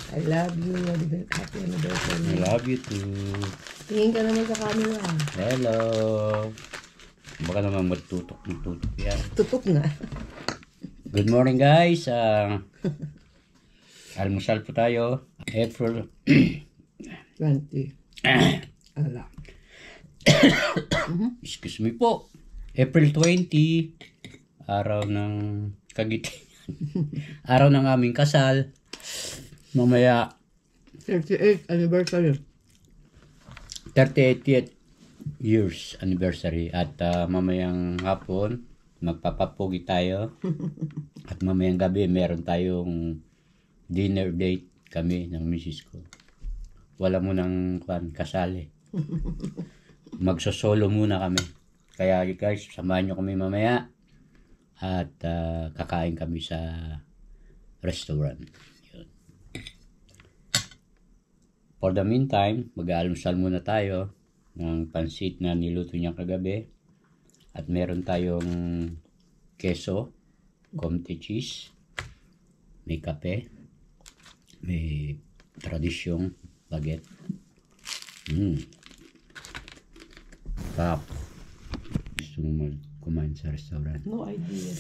I love you. Happy anniversary. I love you too. Tingin ka naman sa camera. Hello. Baka naman magtutok yan. Tutok nga. Good morning guys. Almusal po tayo. April 20. Ala. Excuse me po. April 20. Araw ng kagitingan. Araw ng aming kasal. Mamaya 38th anniversary. 38th years anniversary. At mamayang hapon magpapapugi tayo. At mamayang gabi meron tayong dinner date kami ng misis ko. Wala mo nang kasali. Magsosolo muna kami. Kaya guys, samahan nyo kami mamaya. At kakain kami sa restaurant. Yun. For the meantime, mag-aalmusal muna tayo ng pansit na niluto niya kagabi. At meron tayong keso, comté cheese, may kape, may tradisyong baguette. Tap. Gusto mo kumain sa restaurant? No idea.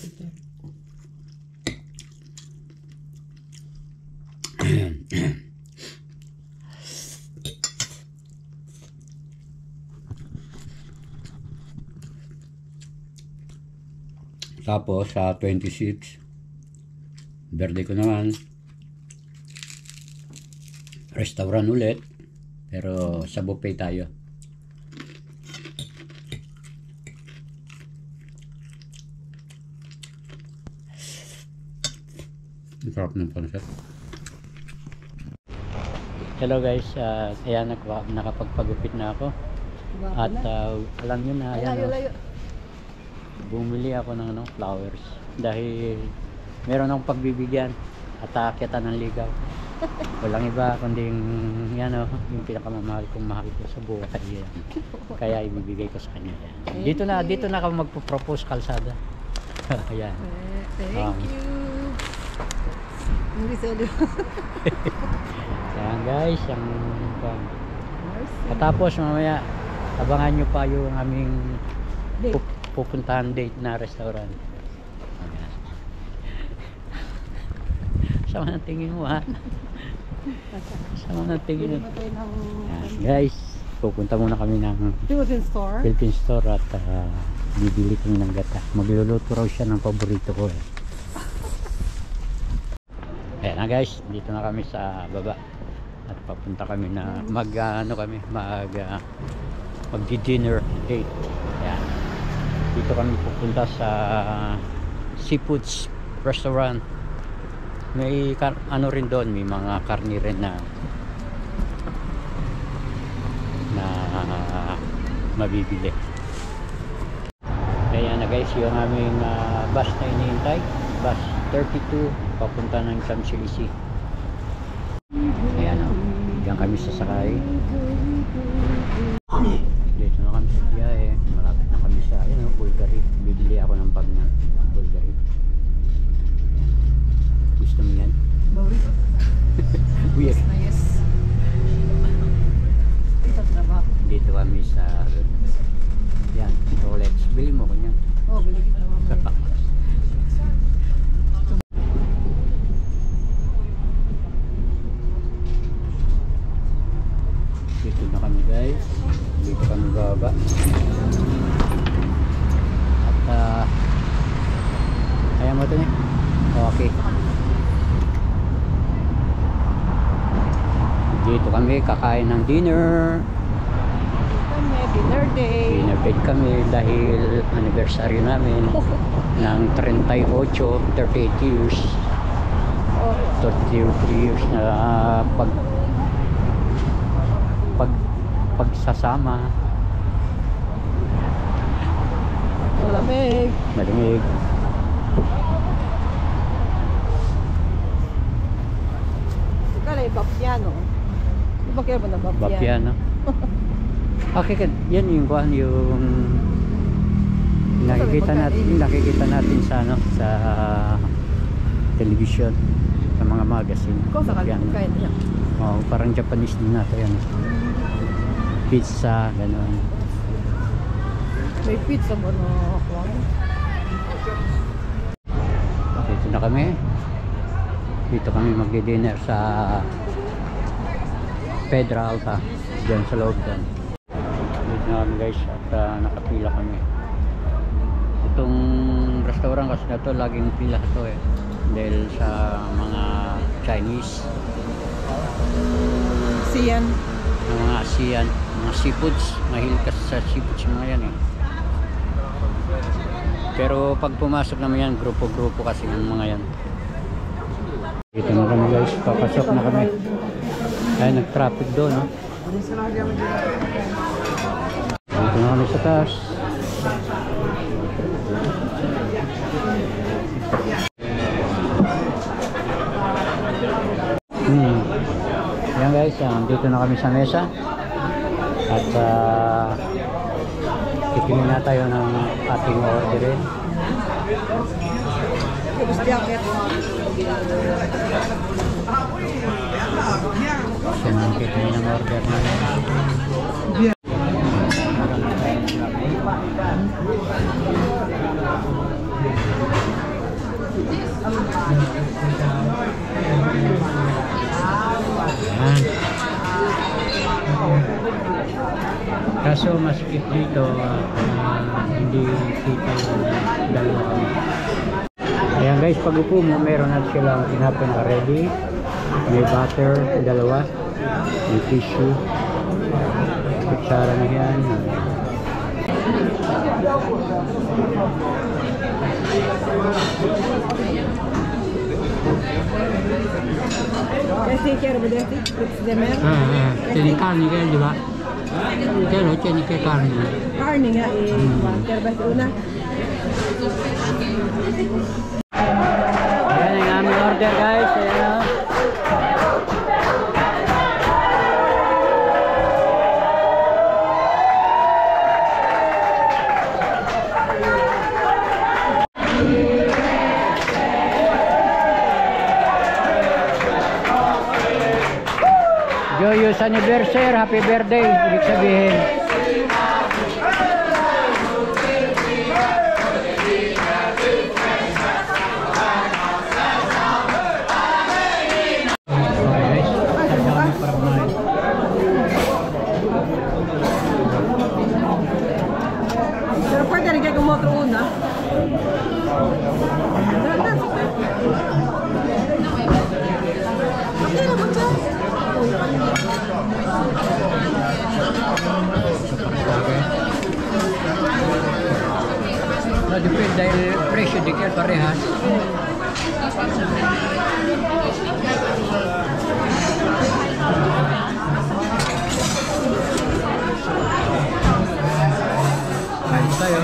Tapos sa 26, birthday ko naman, restaurant ulit, pero sa buffet tayo. Ang sarap ng pansit. Hello guys, ayan nakapagpagupit na ako. At alam nyo na, ayan, bumili ako ng flowers dahil meron akong pagbibigyan at aakyatan ng ligaw. Walang iba kundi yan yung pinakamamahal kong mahal ko sa buhay. Kaya ibibigay ko sa kanya yan. Dito na ako magpo-propose kalsada. Ayan. Thank you. Ayan guys, katapos mamaya abangan nyo pa yung aming pupuntahan date na restaurant. Ayan. Sama ng tingin mo ha. Sama ng tingin mo. Ayan, guys, pupunta muna kami ng Philippine store at bibili kami ng gata. Magluluto raw siya ng paborito ko eh. Ayan na guys, dito na kami sa baba at papunta kami na mag-dinner date. Ayan. Dito kami pupunta sa Seafoods restaurant. May rin doon, may mga karni rin na mabibili. Ayan na guys, yung aming bus na inihintay, bus 32 papunta ng Champs-Élysées. Ayan o, diyan kami sasakay. Dito na kami sa biyahe, malapit na kami sa Bulgari. Bibili ako ng bag na Bulgari. Gusto mo yan? Weird. Yes. Dito kami sa yan, Rolex. Bili mo ko yan. Oh, bili kita naman. Dito na kami guys. Dito kami baba. At kaya mo ito niya. Okay. Dito kami kakain ng dinner. Dinner day. Dinner date kami dahil anniversary namin ng 38 years. 38 years na pagsasama. Malamig. Malamig. Kala yung Bapiano. Di ba kaya ba na Bapiano? Bapiano. Okay, yan yung nakikita natin sa sa television. ng mga magazine. Ikaw sa Yan. kain niya. Oh, parang Japanese din nato yan. Pizza, gano'n. May pizza mo na ako. Dito na kami. Dito kami magdi-dinner sa Pedra Alta. Diyan sa loob doon. Dito na kami guys at nakapila kami. Itong restaurant kasi na to laging pila to eh. Dahil sa mga Chinese. Siyan. Mga ASEAN, mga seafoods. Mahilig kasi sa seafoods mga yan eh. Pero pag pumasok naman yan, grupo-grupo kasi ng mga yan. Dito na kami guys, papasok na kami. Ay, nag-traffic doon, no? Dito na kami sa taas. Yan guys, dito na kami sa mesa. At titingin na tayo ng ating orderin. Tapos jacket. Kasi titingin ng order namin. Ayan. Kaso maskip dito hindi kita yung dalawa kami. Ayan guys, pag upo mo meron na silang tinapin na ready. May butter, dalawa. May tissue. Kutsara na yan. कैसे क्या रहे थे? कुछ देमें? Chini karni kayo, di ba? Kaya chini kayo karni. Karni nga water ba una? Ayan ang aming order guys. Ayan o. Joyous anniversary, happy birthday, ibig sabihin. Okay guys, tanda kami para kumain. Pero pwede rin kayo kumotro una. Okay na ba dyan? No, depende dahil presyo di kayo parehas. Kain tayo.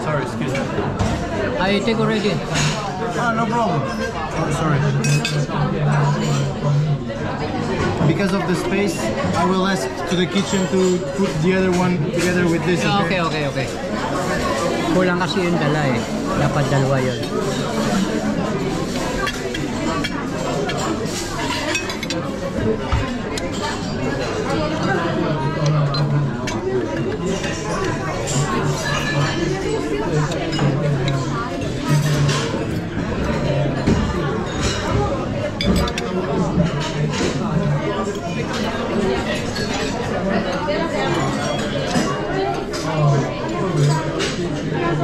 Sorry, excuse me. I take already. No problem. Oh, sorry. Because of the space, I will ask to the kitchen to put the other one together with this. Okay. Kulang kasi yung dala eh. Dapat dalawa yun.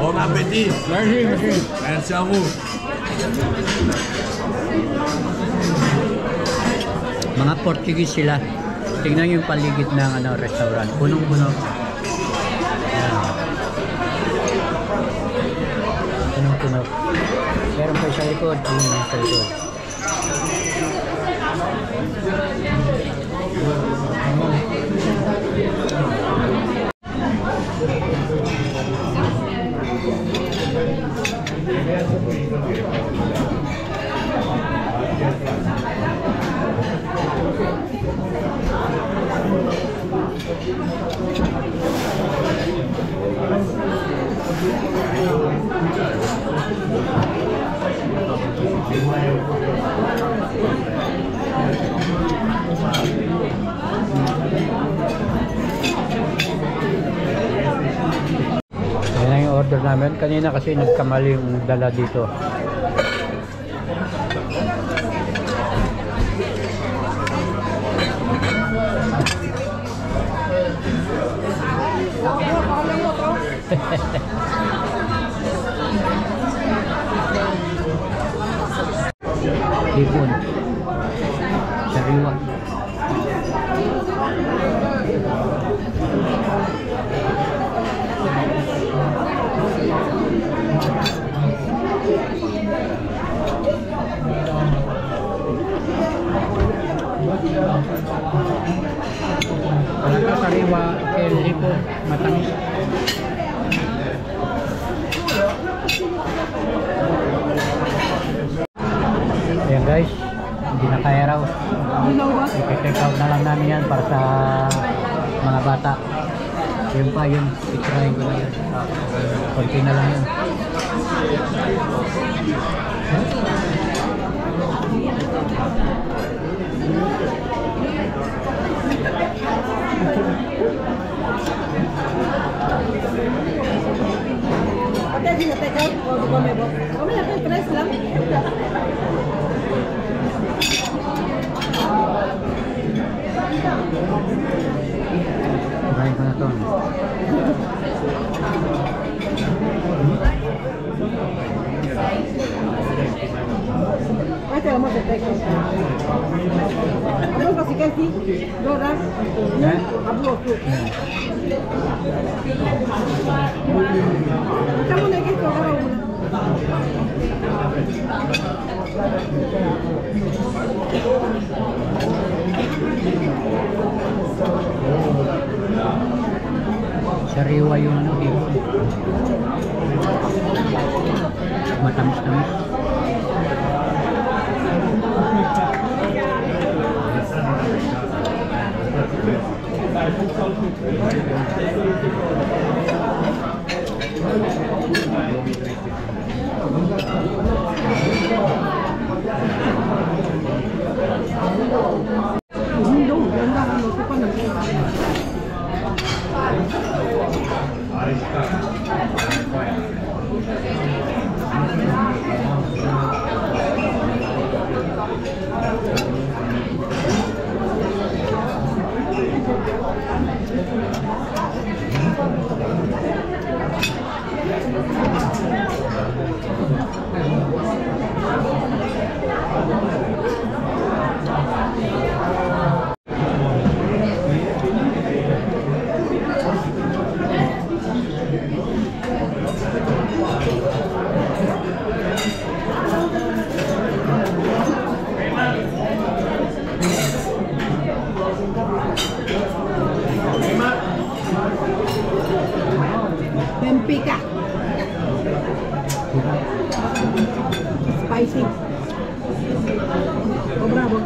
Bon appétit. Merci à vous. Mga Portuguese sila. Tingnan yung paligid ng restaurant. Punong-puno. Ayan. Punong-puno. Meron pa sa likod. Ayun, sa likod. Yan na yung order namin. Kanina kasi nagkamali yung dala dito. Hipon. Sariwa. Talaga sariwa, hipon, matamis. Ayan guys, hindi na kaya raw. I-take out na lang namin yan para sa mga bata. Yun pa yun, itrahin ko na yun. Konti na lang yun. Ate, di na take out. O, di ba may box? Kami na, press lang. Itrahin ko na to. Este vamos a take out. Hablo kasi kasi. Dora. Hablo ko. Kamu na kito karo muna. Sariwa yung ano, hipon. Matamis-tamis. Pempika. Spicy. Oh, bravo.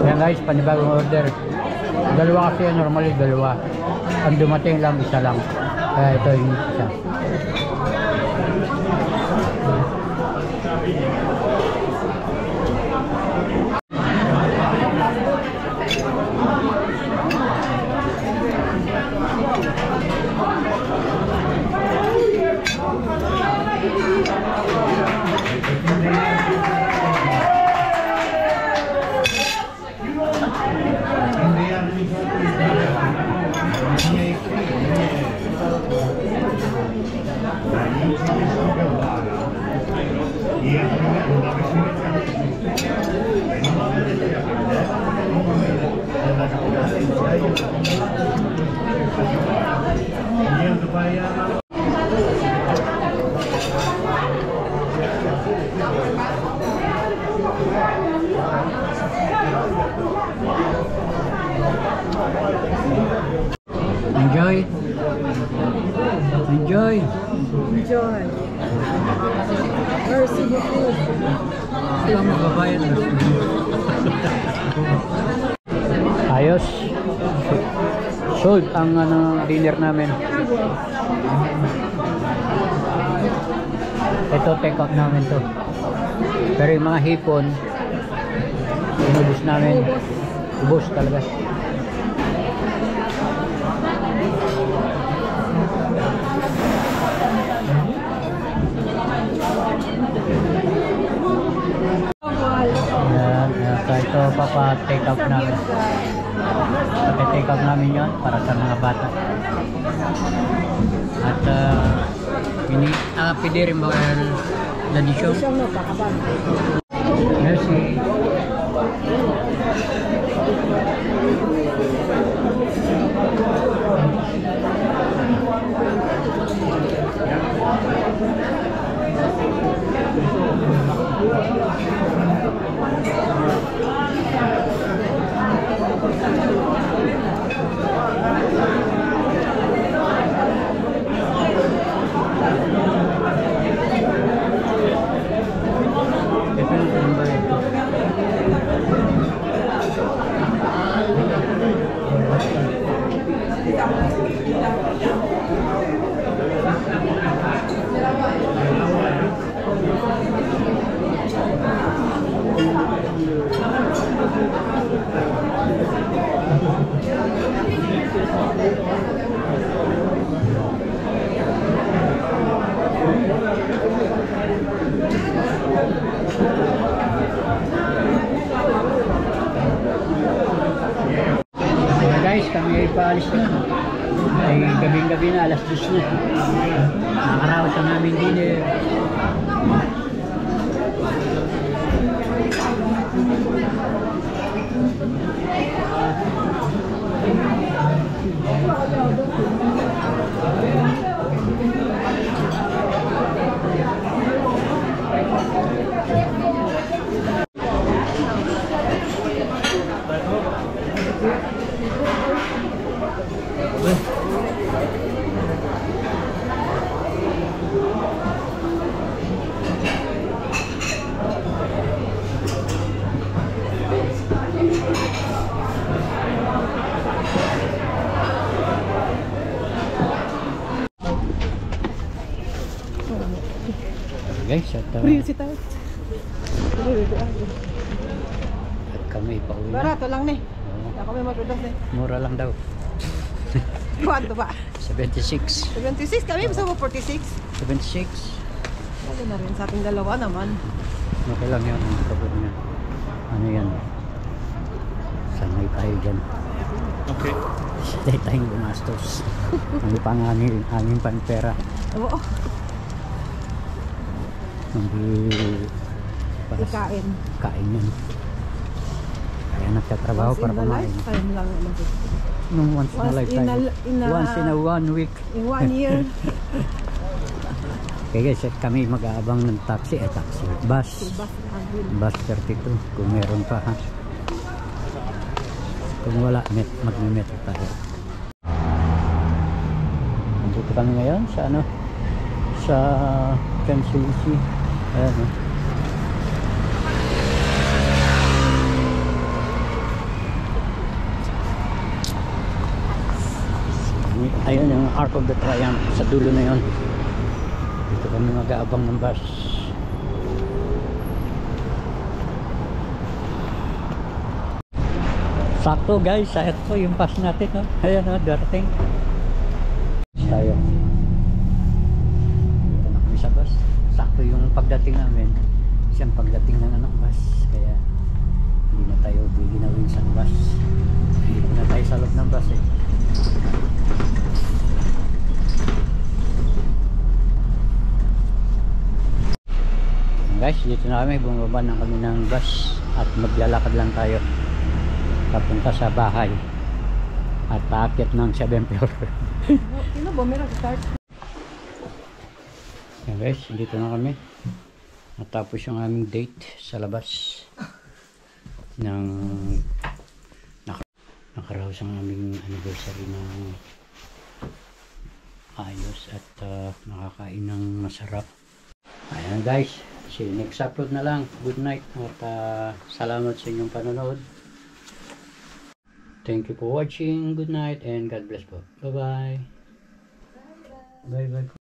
Yan guys, panibagong order. Dalawa kasi yan, normally dalawa. Ang dumating lang, isa lang. Kaya ito yung isa. Ilang magbabayad na. Ayos. Sold ang dinner namin. Ito take out namin to. Pero yung mga hipon, inubos namin. Ubos talaga. Ito papa-take out namin. Papa-take out namin yun para sa mga bata. At pwede rin ba na disyo? Merci. Guys, kami ay paalis na. Ay gabing-gabi na, alas 10 na. Nakaraos ang aming dinner. Guys, at kami pauwi na. Barato lang ni. Oo. Ako may matudas ni. Mura lang daw. Kuwanto ba? 76. 76 kami, basta mo 46. 76. Okay na rin sa ating dalawa naman. Okay lang yun. Kapag na. Ano yan? Sanay tayo dyan. Okay. Sanay tayong gumastos. Ano pa ang aming panpera. Oo. Hindi para Ikain. kain yan. Kaya nagtatrabaho para kumain. Lifetime lang naman. Nung once in a lifetime. Once in a 1 week. In 1 year. Okay guys, kami mag-aabang ng taxi. Taxi. Bus. Bus 32. Kung meron pa ha. Kung wala, mag-metro tayo. Nandito kami ngayon sa ano? Sa Champs-Élysées. Ayan o. Ayun yung Arc of the Triumph sa dulo na yun. Dito kami mag-aabang ng bus. Sakto guys, sakto yung bus natin no? Ayan o, darating tayo. Dito na kami sa bus. Sakto yung pagdating namin, siyang pagdating ng bus. Kaya hindi na tayo biginawin sa bus. Dito na tayo sa loob ng bus eh. Guys, dito na kami, bumaba na kami ng bus at maglalakad lang tayo papunta sa bahay at paakyat ng 7th floor. Sino ba meron start? Okay guys, dito na kami. Natapos yung aming date sa labas ng nakaraos ang aming anniversary ng ayos at nakakain ng masarap. Ayan guys, Kasi next upload na lang. Good night at salamat sa inyong panonood. Thank you for watching. Good night and God bless po. Bye-bye. Bye-bye.